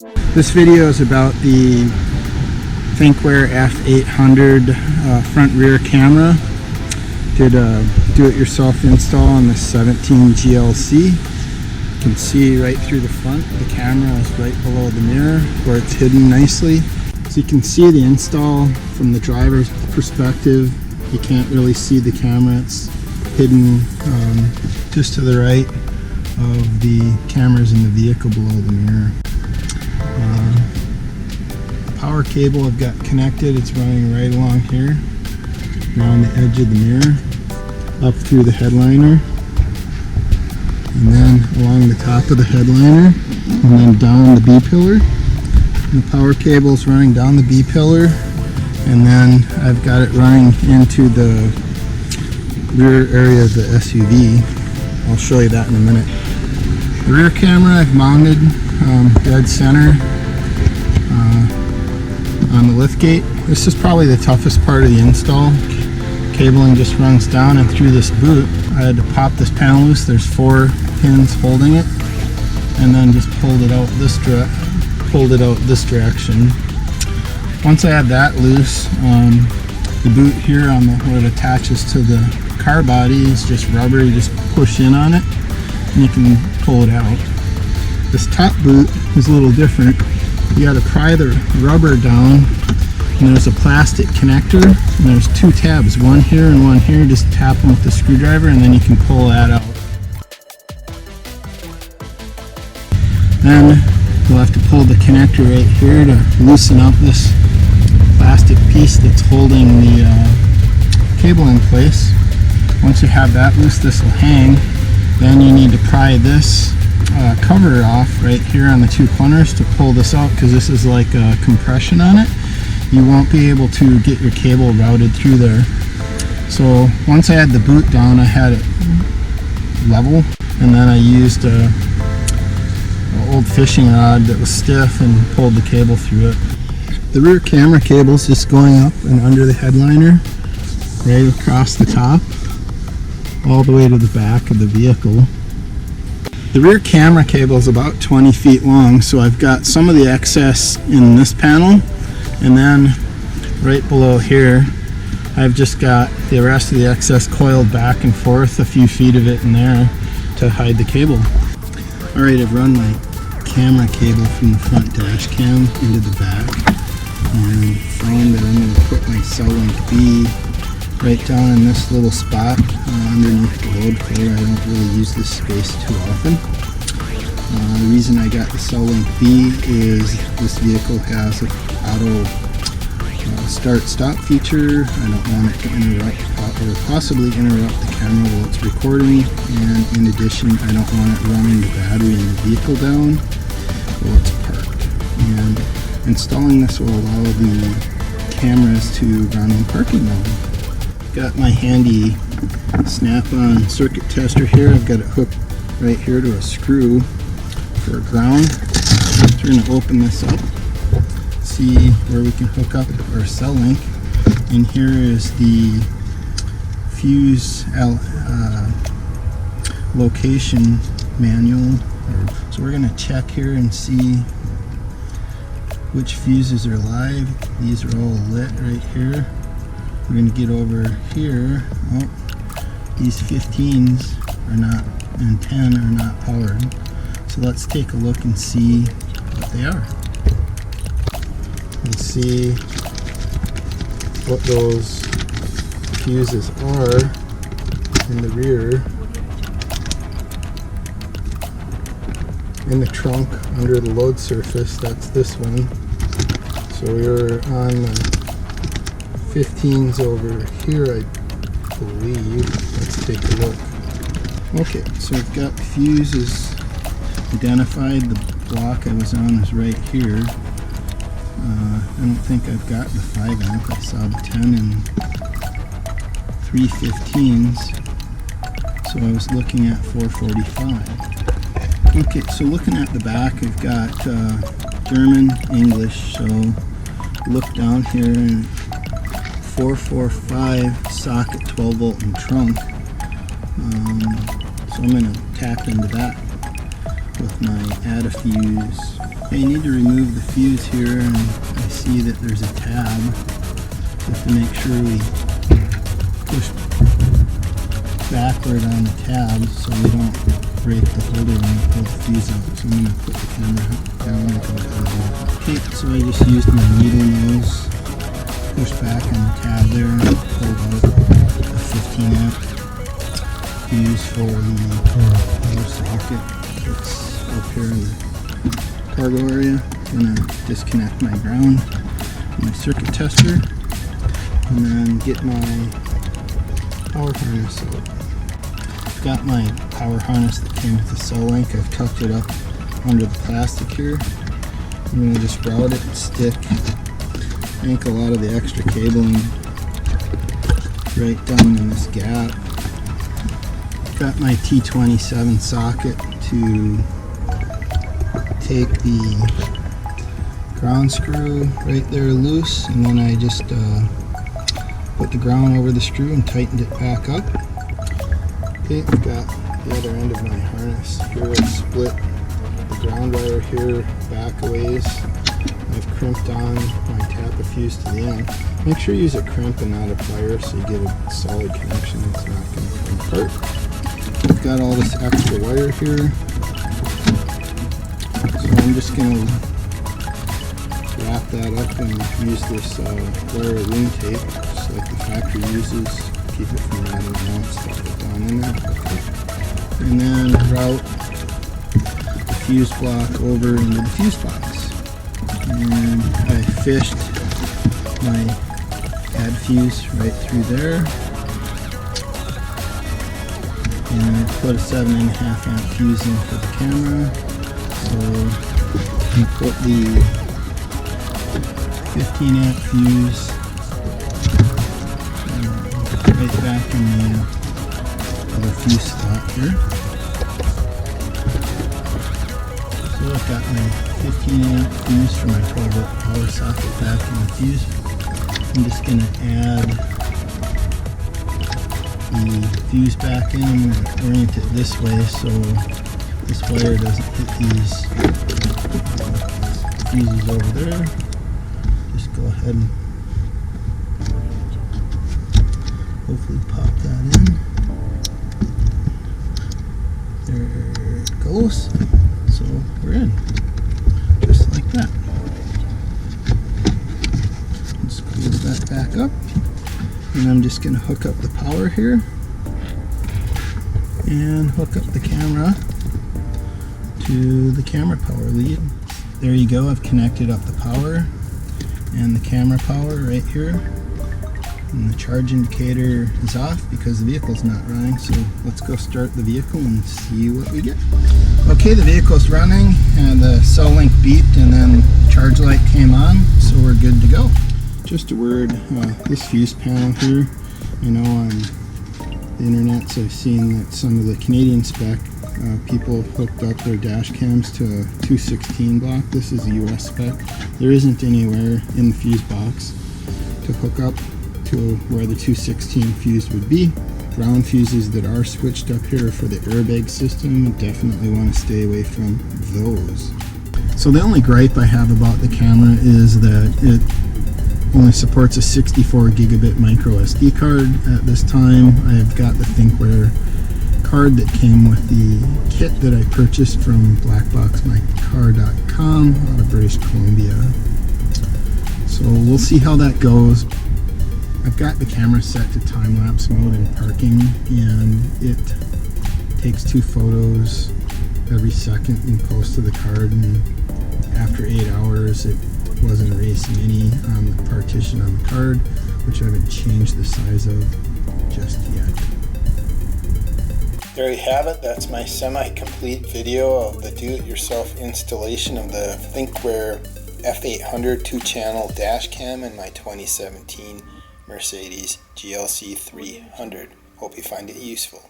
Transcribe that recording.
This video is about the Thinkware F800 front rear camera. Did a do-it-yourself install on the 17 GLC. You can see right through the front, the camera is right below the mirror where it's hidden nicely. So you can see the install from the driver's perspective. You can't really see the camera, it's hidden just to the right of the cameras in the vehicle below the mirror. The power cable I've got connected, it's running right along here, around the edge of the mirror, up through the headliner, and then along the top of the headliner, and then down the B-pillar. And the power cable is running down the B-pillar, and then I've got it running into the rear area of the SUV. I'll show you that in a minute. The rear camera I've mounted dead center on the liftgate. This is probably the toughest part of the install. Cabling just runs down and through this boot. I had to pop this panel loose. There's 4 pins holding it, and then just pulled it out this direction. Once I had that loose, the boot here on where it attaches to the car body is just rubber. You just push in on it and you can pull it out. This top boot is a little different. You got to pry the rubber down, and there's a plastic connector, and there's 2 tabs, one here and one here. Just tap them with the screwdriver and then you can pull that out. Then you'll have to pull the connector right here to loosen up this plastic piece that's holding the cable in place. Once you have that loose, this will hang. Then you need to pry this cover off right here on the 2 corners to pull this out, because this is like a compression on it. You won't be able to get your cable routed through there. So once I had the boot down, I had it level, and then I used an old fishing rod that was stiff and pulled the cable through it. The rear camera cable is just going up and under the headliner, right across the top, all the way to the back of the vehicle. The rear camera cable is about 20 feet long, so I've got some of the excess in this panel, and then right below here I've just got the rest of the excess coiled back and forth, a few feet of it in there to hide the cable. Alright, I've run my camera cable from the front dash cam into the back, and found that I'm going to put my Cellink B right down in this little spot underneath the load player. I don't really use this space too often. The reason I got the Cellink B is this vehicle has an auto start-stop feature. I don't want it to interrupt or possibly interrupt the camera while it's recording, and in addition I don't want it running the battery in the vehicle down while it's parked. And installing this will allow the cameras to run in parking mode. Got my handy snap-on circuit tester here. I've got it hooked right here to a screw for ground. We're going to open this up, see where we can hook up our Cellink. And here is the fuse location manual. So we're going to check here and see which fuses are live. These are all lit right here. We're going to get over here. Oh, these 15s are not, and 10 are not powered. So let's take a look and see what they are. And see what those fuses are in the rear. In the trunk under the load surface, that's this one. So we're on the 15s over here, I believe. Let's take a look. Okay, so we've got the fuses identified. The block I was on is right here. I don't think I've got the 5 amp. I saw the 10 and 3 15s. So I was looking at 445. Okay, so looking at the back, I've got German, English. So look down here and 445 socket 12 volt and trunk. So I'm going to tap into that with my add a fuse Okay, you need to remove the fuse here, and I see that there's a tab. We have to make sure we push backward on the tab so we don't break the holder when we pull the fuse out. So I'm going to put the camera down like that. Okay, so I just used my needle nose, pushed back on the tab there, and pulled out the 15 amp fuse for the power socket that's up here in the cargo area. I'm going to disconnect my ground, my circuit tester, and then get my power harness out. I've got my power harness that came with the Cellink. I've tucked it up under the plastic here. I'm going to just route it and stick. I think a lot of the extra cabling right down in this gap. I've got my T27 socket to take the ground screw right there loose, and then I just put the ground over the screw and tightened it back up. Okay, I've got the other end of my harness here. I've split the ground wire here back a ways. I've crimped on my Tappa fuse to the end. Make sure you use a crimp and not a plier so you get a solid connection. It's not going to come apart. I've got all this extra wire here, so I'm just going to wrap that up and use this wire loom tape, just like the factory uses. Keep it from rattling out, stuff it down in there. Okay. And then route the fuse block over into the fuse box. And I fished my pad fuse right through there. And I put a 7.5 amp fuse in for the camera. So I put the 15 amp fuse right back in the other fuse slot here. So I've got my 15 amp fuse for my 12 volt power socket back in the fuse. I'm just going to add the fuse back in. I'm going to orient it this way so this wire doesn't hit these fuses over there. Just go ahead and hopefully pop that in. There it goes. So we're in. Just like that. Let's close that back up. And I'm just going to hook up the power here. And hook up the camera to the camera power lead. There you go. I've connected up the power and the camera power right here. And the charge indicator is off because the vehicle's not running, so let's go start the vehicle and see what we get. Okay, the vehicle's running and the Cellink beeped and then the charge light came on, so we're good to go. Just a word, this fuse panel here, you know, on the internet, so I've seen that some of the Canadian spec people hooked up their dash cams to a 216 block. This is a US spec. There isn't anywhere in the fuse box to hook up to where the 216 fuse would be. Ground fuses that are switched up here for the airbag system, definitely want to stay away from those. So the only gripe I have about the camera is that it only supports a 64 gigabit micro SD card at this time. I've got the Thinkware card that came with the kit that I purchased from blackboxmycar.com out of British Columbia. So we'll see how that goes. I've got the camera set to time-lapse mode in parking, and it takes 2 photos every second and posts to the card, and after 8 hours it wasn't erasing any on the partition on the card, which I haven't changed the size of just yet. There you have it. That's my semi-complete video of the do-it-yourself installation of the Thinkware F800 2-channel dash cam in my 2017 Mercedes GLC 300. Hope you find it useful.